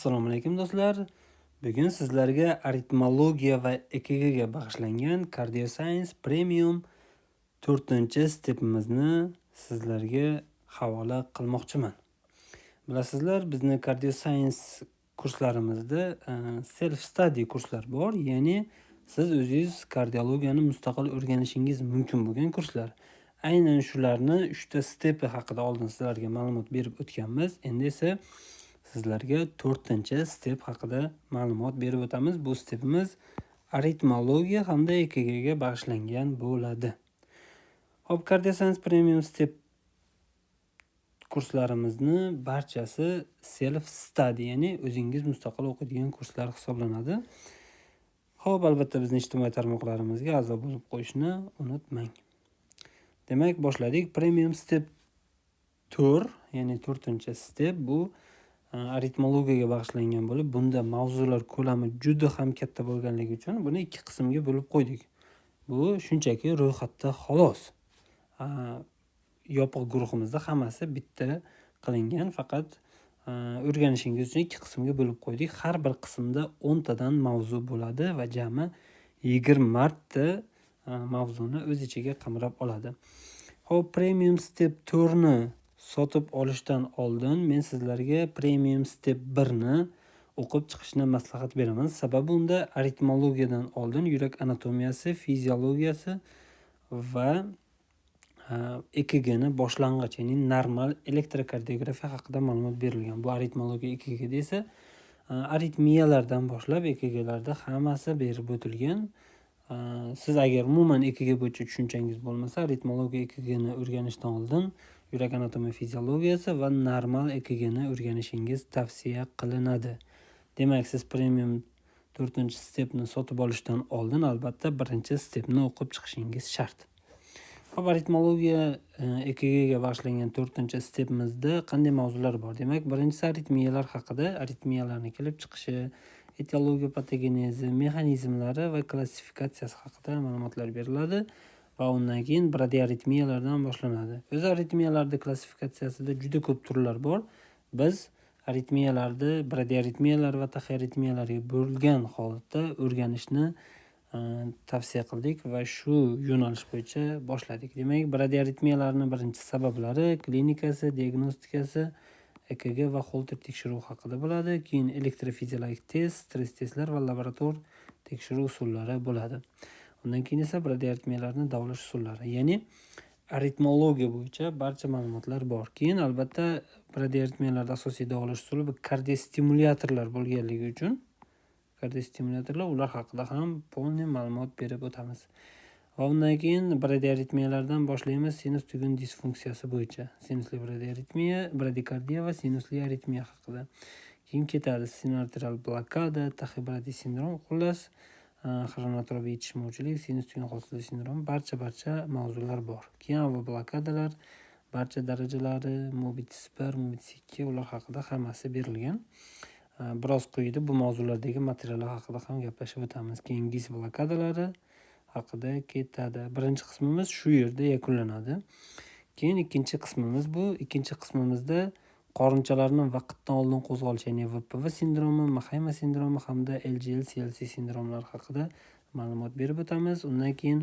Assalomu alaykum do'stlar. Bugun sizlarga aritmologiya va EKGga bag'ishlangan Cardioscience Premium 4-stepimizni sizlarga havola qilmoqchiman. Bilasizlar, bizni Cardioscience kurslarimizda self study kurslar bor, ya'ni siz o'zingiz kardiologiyani mustaqil o'rganishingiz mumkin bo'lgan kurslar. Aynan shularni 3 stepi haqida oldin sizlarga ma'lumot berib o'tganmiz. Endi esa sizlarga 4-step haqida ma'lumot berib o'tamiz. Bu stepimiz aritmologiya hamda EKGga bag'ishlangan bo'ladi. Hop, Cardioscience Premium step kurslarimizni barchasi self study, ya'ni o'zingiz mustaqil o'qiydigan kurslar hisoblanadi. Hop, albatta bizning ijtimoiy tarmoqlarimizga a'zo bo'lib qo'yishni unutmang. Demak, boshladik. Premium step 4, ya'ni 4-step bu aritmologiyaga bag'ishlangan bo'lib, bunda mavzular ko'lami juda ham katta bo'lganligi uchun buni 2 qismga bo'lib qo'ydik. Bu shunchaki ro'yxatda xolos. Yopiq guruhimizda hammasi bitta qilingan, faqat o'rganishingiz uchun 2 qismga bo'lib qo'ydik. Har bir qismda 10 tadan mavzu bo'ladi va jami 20 ta mavzuni o'z ichiga qamrab oladi. Hop, Premium Step 4 ni sotib olishdan oldin men sizlarga Premium Step 1 ni o'qib chiqishni maslahat beraman. Sababi unda aritmologiyadan oldin yurak anatomiyasi, fiziologiyasi va EKG ni boshlang'ich, ya'ni normal elektrokardiografiya haqida ma'lumot berilgan. Bu aritmologiya EKG esa aritmiyalardan boshlab EKG larda hammasi berib o'tilgan. Siz agar umuman EKG bo'yicha tushunchangiz bo'lmasa, aritmologiya EKG ni o'rganishdan oldin yurak anatomiya, fiziologiyasi va normal EKG ni o'rganishingiz tavsiya qilinadi. Demak, siz Premium 4-stepni sotib olishdan oldin albatta 1-stepni o'qib chiqishingiz shart. Hop, aritmologiya EKGga bag'ishlangan 4-stepimizda qanday mavzular bor? Demak, birinchisi aritmiyalar haqida, aritmiyalarning kelib chiqishi, etiologiya, patogenezi, mexanizmlari va klassifikatsiyasi haqida ma'lumotlar beriladi va undan keyin bradiaritmiyalardan boshlanadi. O'z aritmiyalarda klassifikatsiyasida juda ko'p turlar bor. Biz aritmiyalarni bradiaritmiyalar va taxiaritmiyalarga bo'lgan holatda o'rganishni tavsiya qildik va shu yo'nalish bo'yicha boshladik. Demak, bradiaritmiyalarning birinchi sabablari, klinikasi, diagnostikasi, EKG va Holter tekshiruvi haqida bo'ladi. Keyin elektrofiziologik test, stress testlar va laborator tekshiruv usullari bo'ladi. Undan keyin esa bradiaritmiyalarni davolash usullari, ya'ni aritmologiya bo'yicha barcha ma'lumotlar bor. Keyin albatta bradiaritmiyalarda asosiy davolash usuli bu kardiostimulyatorlar bo'lganligi uchun ular haqida ham polniy ma'lumot berib o'tamiz. Va undan keyin bradiaritmiyalardan boshlaymiz sinus tugun disfunksiyasi bo'yicha. Sinusli bradiaritmiya, bradikardiya va sinusli aritmiya haqida. Keyin ketadi sinoarterial blokada, taxibradiy sindrom, xullas xronotropiya yetishmovchilik, sinus tugun holsizligi sindromi, barcha mavzular bor. Keyin bu blokadalar barcha darajalari, mobitis 1, mobitis 2 ular haqida hammasi berilgan. Biroz quyida bu mavzulardagi materiallar haqida ham gaplashib o'tamiz. Keyin gis blokadalari haqida ketadi. Birinchi qismimiz shu yerda yakunlanadi. Keyin ikkinchi qismimiz bu. Ikkinchi qismimizda qorinchalarning vaqtdan oldin qo'zg'alishi, ya'ni VPV sindromi, Mahayma sindromi hamda LGL-CLC sindromlari haqida ma'lumot berib o'tamiz. Undan keyin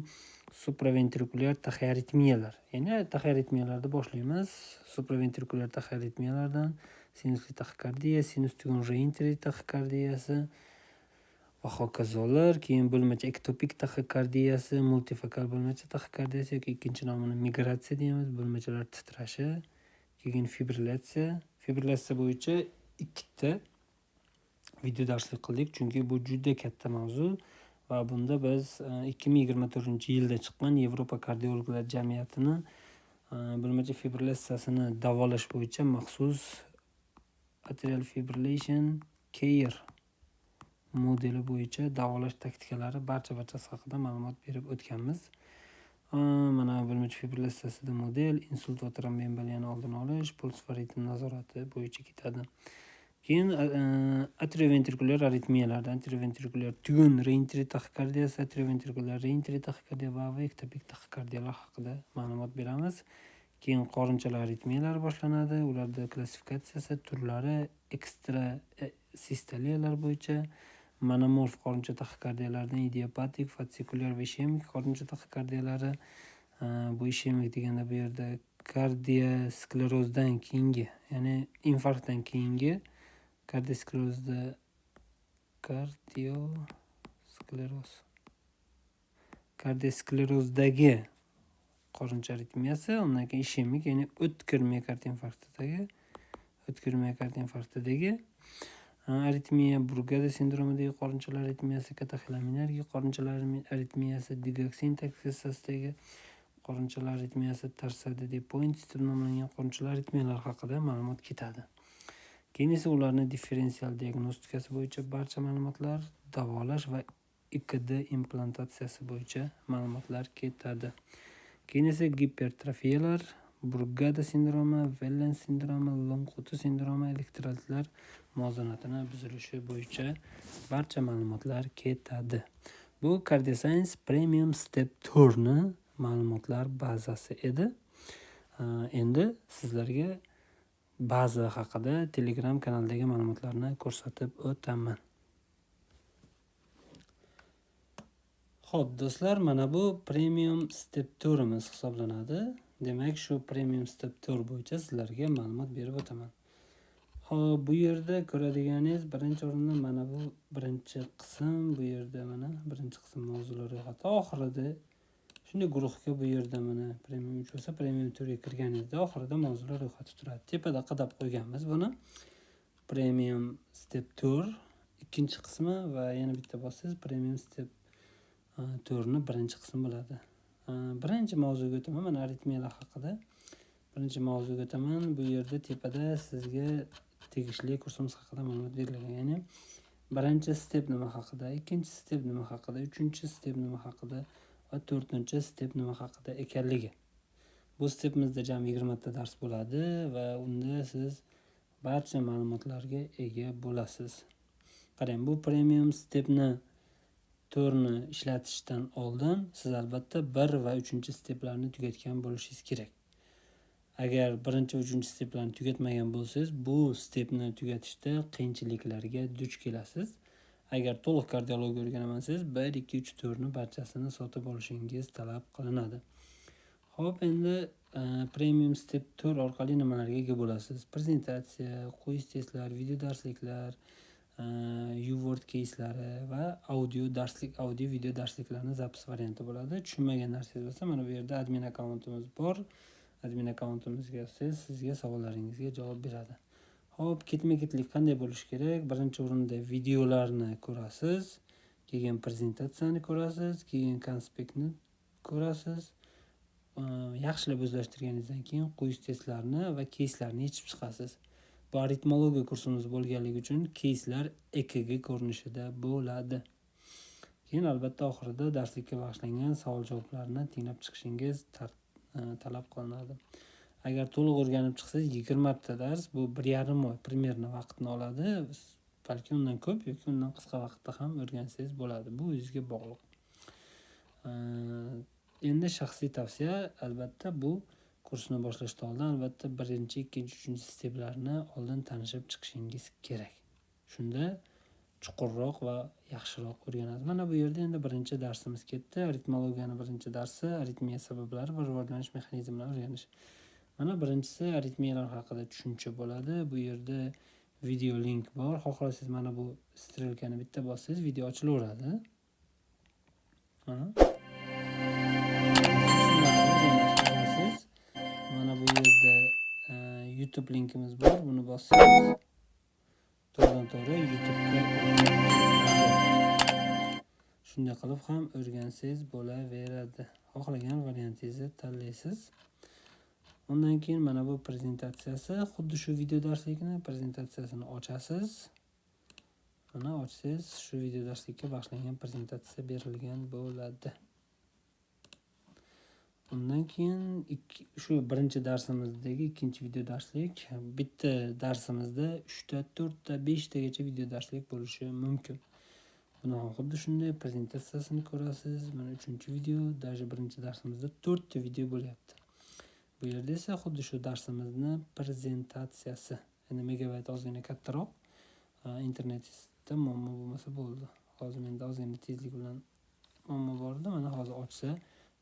supraventrikulyar taxiaritmiyalar, ya'ni taxiaritmiyalarni boshlaymiz. Supraventrikulyar taxiaritmiyalardan sinusli taxikardiya, sinus tugun reentry taxikardiyasi va hokazolar. Keyin bo'lmacha ektopik taxikardiyasi, multifokal bo'lmacha taxikardiyasi yoki ikkinchi nomini migratsiya deymiz, bo'lmachalar titrashi. Keyin fibrillatsiya bo'yicha 2 ta video darslik qildik, chunki bu juda katta mavzu va bunda biz 2024-yilda chiqqan Yevropa kardiologlar jamiyatini bo'lmacha fibrillatsiyasini davolash bo'yicha maxsus atrial fibrillation care modeli bo'yicha davolash taktikalari barchasi haqida ma'lumot berib o'tganmiz. Mana bo'lmacha fibrillatsiyasida model, insult va tromboemboliyani oldini olish, puls va ritm nazorati bo'yicha ketadi. Keyin atrioventrikulyar aritmiyalarda atrioventrikulyar tugun reentry taxikardiyasi, atrioventrikulyar reentry taxikardiya va ektopik taxikardiyalar haqida ma'lumot beramiz. Keyin qorinchalar aritmiyalari boshlanadi. Ularda klassifikatsiyasi, turlari, ekstra sistoliyalar bo'yicha, monomorf qorincha taxikardiyalardan idiopatik, fasikulyar va ishemik qorincha taxikardiyalari. Bu ishemik deganda bu yerda kardiosklerozdan keyingi, ya'ni infarktdan keyingi kardiosklerozdagi qorincha aritmiyasi, undan keyin ishemik, ya'ni o'tkir miokard infarktidagi aritmiya, Brugada sindromidagi qorinchalar aritmiyasi, katexilaminergiya qorinchalar aritmiyasi, digoxin toksikasidagi qorinchalar aritmiyasi, tarsadi deb point deb nomlangan qorinchalar aritmiyalari haqida ma'lumot ketadi. Keyin esa ularni differensial diagnostikasi bo'yicha barcha ma'lumotlar, davolash va IKD implantatsiyasi bo'yicha ma'lumotlar ketadi. Keyin esa gipertrofiyalar, Brugada sindromi, Vellen sindromi, Long-Qutb sindromi, elektrolitlar muvozanatini buzilishi bo'yicha barcha ma'lumotlar ketadi. Bu CardioScience Premium Step 4 ni ma'lumotlar bazasi edi. Endi sizlarga baza haqida Telegram kanaldagi ma'lumotlarni ko'rsatib o'taman. Xo'p, do'stlar, mana bu Premium Step 4imiz hisoblanadi. Demak, shu Premium Step 4 bo'yicha sizlarga ma'lumot berib o'taman. Xo'p, bu yerda ko'radiganingiz birinchi o'rinda mana bu birinchi qism, bu yerda mana birinchi qism mavzular ro'yxati oxirida shunday guruhga bu yerda mana Premium 3 bo'lsa, Premium 4 ga kirganingizda oxirida mavzular ro'yxati turadi. Tepada qadab qo'yganmiz buni. Premium Step 4 ikkinchi qismi va yana bitta bossangiz Premium Step 4 ni birinchi qismi bo'ladi. Birinchi mavzuga o'taman, mana aritmiyalar haqida. Birinchi mavzuga o'taman. Bu yerda tepada sizga tegishli kursimiz haqida ma'lumot berilgan. Ya'ni birinchi step nima haqida, ikkinchi step nima haqida, uchinchi step nima haqida va to'rtinchi step nima haqida ekanligi. Bu stepimizda jami 20 ta dars bo'ladi va unda siz barcha ma'lumotlarga ega bo'lasiz. Qarang, bu premium stepni 4 ni ishlatishdan oldin siz albatta 1 va 3 steplarni tugatgan bo'lishingiz kerak. Agar 1 va 3 steplarni tugatmagan bo'lsangiz, bu stepni tugatishda qiyinchiliklarga duch kelasiz. Agar to'liq kardiologiya o'rganamansiz, 1, 2, 3, 4 ni barchasini sotib olishingiz talab qilinadi. Xo'p, endi Premium Step 4 orqali nimalarga ega bo'lasiz? Prezentatsiya, quiz testlar, video darsliklar, U-Word кейslari va audio video darsliklarni zapis varianti bo'ladi. Tushunmagan narsangiz bo'lsa, mana bu yerda admin akkauntimiz bor. Admin akkauntimizga sizga savollaringizga javob beradi. Xo'p, ketma-ketlik qanday bo'lishi kerak? Birinchi o'rinda videolarni ko'rasiz, keyin prezentatsiyani ko'rasiz, keyin konspektni ko'rasiz. Yaxshilab o'zlashtirganingizdan keyin quiz testlarni va keyslarni yechib chiqasiz. Bu aritmologiya kursimiz bo'lganligi uchun keyslar EKG ko'rinishida bo'ladi. Keyin albatta oxirida darslikka bag'ishlangan savol-javoblarni tinglab chiqishingiz talab qilinadi. Agar to'liq o'rganib chiqsangiz 20 ta dars, bu 1,5 oy primerni vaqtni oladi. Balki undan ko'p yoki undan qisqa vaqtda ham o'rgansangiz bo'ladi. Bu o'zingizga bog'liq. Endi shaxsiy tavsiya, albatta bu kursni boshlashdan oldin albatta 1, 2, 3 steplarni oldin tanishib chiqishingiz kerak. Shunda chuqurroq va yaxshiroq o'rganasiz. Mana bu yerda endi birinchi darsimiz ketdi. Aritmologiyani birinchi darsi aritmiya sabablari va rivojlanish mexanizmlarini o'rganish. Mana birinchisi aritmiyalar haqida tushuncha bo'ladi. Bu yerda video link bor. Xohlasangiz mana bu strelkani bitta bossangiz video ochilaveradi. Mana bu yerda YouTube linkimiz bor. Buni bossangiz to'g'ridan-to'g'ri YouTube'ga shunday qilib ham o'rgansangiz bo'laveradi. Xohlagan variantingizni tanlaysiz. Undan keyin mana bu prezentatsiyasi, xuddi shu video darslikni prezentatsiyasini ochasiz. Mana ochsangiz shu video darslikka bag'ishlangan prezentatsiya berilgan bo'ladi. Undan keyin shu birinchi darsimizdagi ikkinchi video darslik, bitta darsimizda 3 ta, 4 ta, 5 tagacha video darslik bo'lishi mumkin. Buni ham xuddi shunday prezentatsiyasini ko'rasiz. Mana 3-video, даже birinchi darsimizda 4 ta video bo'lyapti. Bu yerda esa xuddi shu darsimizni prezentatsiyasi. Endi megabayt ozgina kattaroq. internetingizda muammo bo'lmasa bo'ldi. Hozir menda ozgina tezlik bilan muammo bor edi. Mana hozir ochsa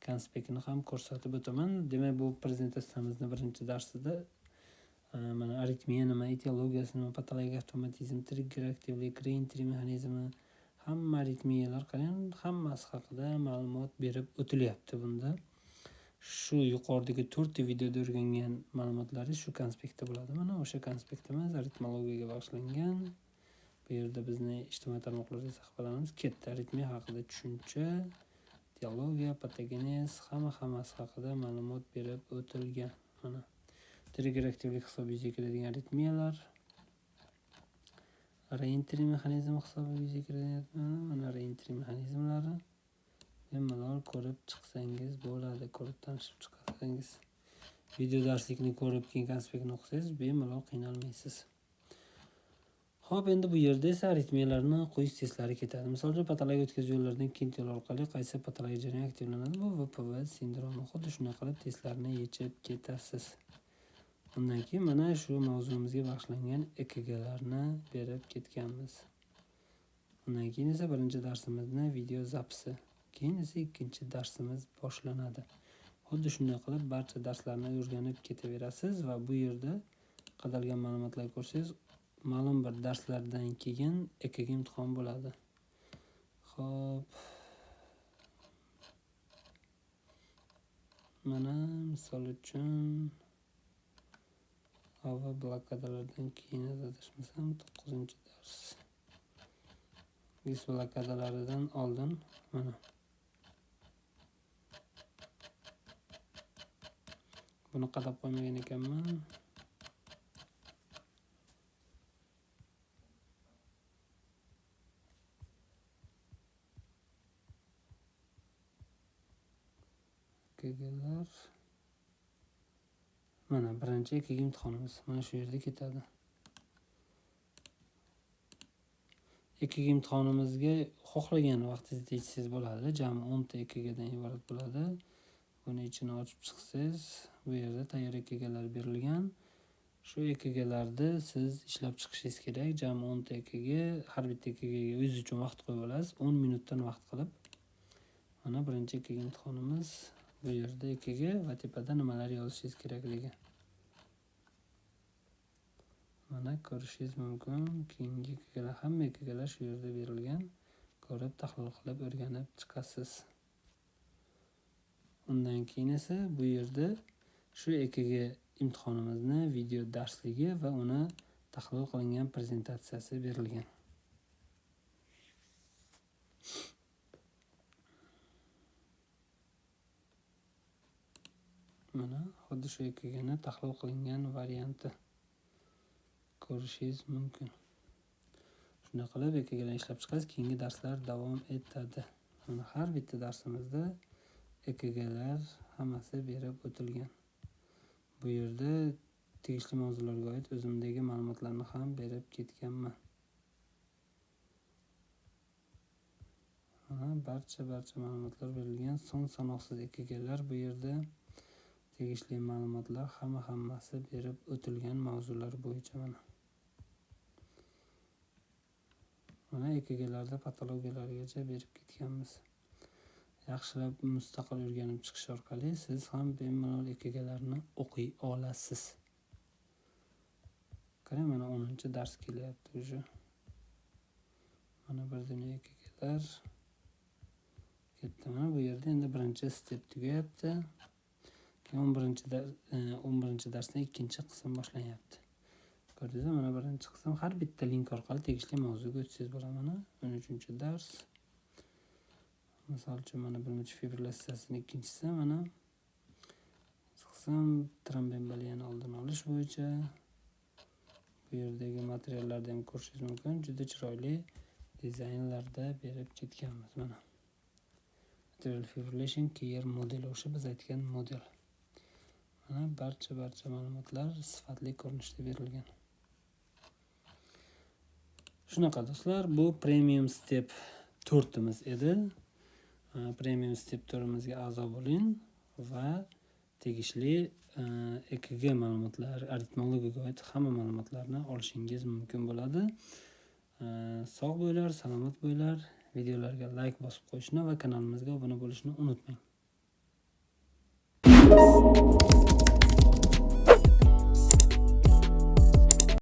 konspektni ham ko'rsatib o'taman. Demak, bu prezentatsiyamizning birinchi darsida mana aritmiya nima, etiologiyasi nima, patologik avtomatizm, trigger aktivlik, reentry mexanizmi, hamma aritmiyalar qarang, hammasi haqida ma'lumot berib o'tilyapti bunda. Shu yuqoridagi 4 videoda o'rgangan ma'lumotlari shu konspektda bo'ladi. Mana o'sha konspektimiz aritmologiyaga bag'ishlangan. Bu yerda bizni ijtimoiy tarmoqlarda sahifalarimiz katta aritmiya haqida tushuncha, etiologiya, patogenez, hammasi haqida ma'lumot berib o'tilgan. Mana trigger aktivlik hisobiga yuzaga keladigan aritmiyalar, reentry mexanizmi hisobiga yuzaga keladigan mana reentry mexanizmlari bemalol ko'rib chiqsangiz bo'ladi, ko'rib tanishib chiqsangiz. Video darslikni ko'rib keyin konspektni o'qisangiz bemalol qiynalmaysiz. Xo'p, endi bu yerda esa aritmiyalarni qo'yish testlari ketadi. Misol uchun patologik o'tkazish yo'llaridan kent yo'l orqali qaysi patologik jarayon aktivlanadi? Bu VPV sindromi. Xuddi shunday qilib testlarni yechib ketasiz. Undan keyin mana shu mavzumizga bag'ishlangan EKGlarni berib ketganmiz. Undan keyin esa birinchi darsimizni video zapisi. Keyin esa ikkinchi darsimiz boshlanadi. Xuddi shunday qilib barcha darslarni o'rganib ketaverasiz va bu yerda qadalgan ma'lumotlarni ko'rsangiz, ma'lum bir darslardan keyin EKG imtihon bo'ladi. Xo'p. Mana misol uchun havo blokadalardan keyin adashmasam 9-dars. Gis blokadalaridan oldin mana buni qadab qo'ymagan ekanman. EKGlar. Mana birinchi EKG imtihonimiz mana shu yerda ketadi. EKG imtihonimizga xohlagan vaqtingizda yetsangiz bo'ladi. Jami 10 ta EKG dan iborat bo'ladi. Buni ichini ochib chiqsangiz, bu yerda tayyor EKGlar berilgan. Shu EKGlarni siz ishlab chiqishingiz kerak. Jami 10 ta EKG, har bitta EKGga o'zingiz uchun vaqt qo'yib olasiz. 10 minutdan vaqt qilib. Mana birinchi EKG imtihonimiz. Bu yerda EKG va tepada nimalar yozishingiz kerakligi. Mana ko'rishingiz mumkin. Keyingi EKGlar, hamma EKGlar shu yerda berilgan. Ko'rib, tahlil qilib o'rganib chiqasiz. Undan keyin esa bu yerda shu EKG imtihonimizni video darsligi va uni tahlil qilingan prezentatsiyasi berilgan. Mana xuddi shu EKGni tahlil qilingan varianti ko'rishingiz mumkin. Shunday qilib EKGlarni ishlab chiqasiz, keyingi darslar davom etadi. Mana har bitta darsimizda EKGlar hammasi berib o'tilgan. Bu yerda tegishli mavzularga oid o'zimdagi ma'lumotlarni ham berib ketganman. Mana barcha ma'lumotlar berilgan. Son sanoqsiz EKGlar bu yerda tegishli ma'lumotlar hammasi berib o'tilgan mavzular bo'yicha mana. Mana EKGlarda patologiyalargacha berib ketganmiz. Yaxshilab mustaqil o'rganib chiqish orqali siz ham bemalol EKGlarni o'qiy olasiz. Qarang, mana 10-dars kelyapti o'sha. Mana bir dunyo EKGlar ketdi. Mana bu yerda endi birinchi step tugayapti. 11-darsdan ikkinchi qism boshlanyapti. Ko'rdingizmi? Mana birinchi qism har bitta link orqali tegishli mavzuga o'tsangiz bo'ladi. Mana 13-dars. Misol uchun mana birinchi fibrillatsiyasining ikkinchisi mana qism trombemboliyani oldini olish bo'yicha. Bu yerdagi materiallarni ham ko'rishingiz mumkin. Juda chiroyli dizaynlarda berib ketganmiz mana. Atrial fibrillation care modeli, o'sha biz aytgan model. Mana barcha ma'lumotlar sifatli ko'rinishda berilgan. Shunaqa do'stlar, bu premium step 4imiz edi. Premium step 4imizga a'zo bo'ling va tegishli EKG ma'lumotlar, aritmologiyaga oid hamma ma'lumotlarni olishingiz mumkin bo'ladi. Sog' bo'linglar, salomat bo'linglar. Videolarga like bosib qo'yishni va kanalimizga obuna bo'lishni unutmang.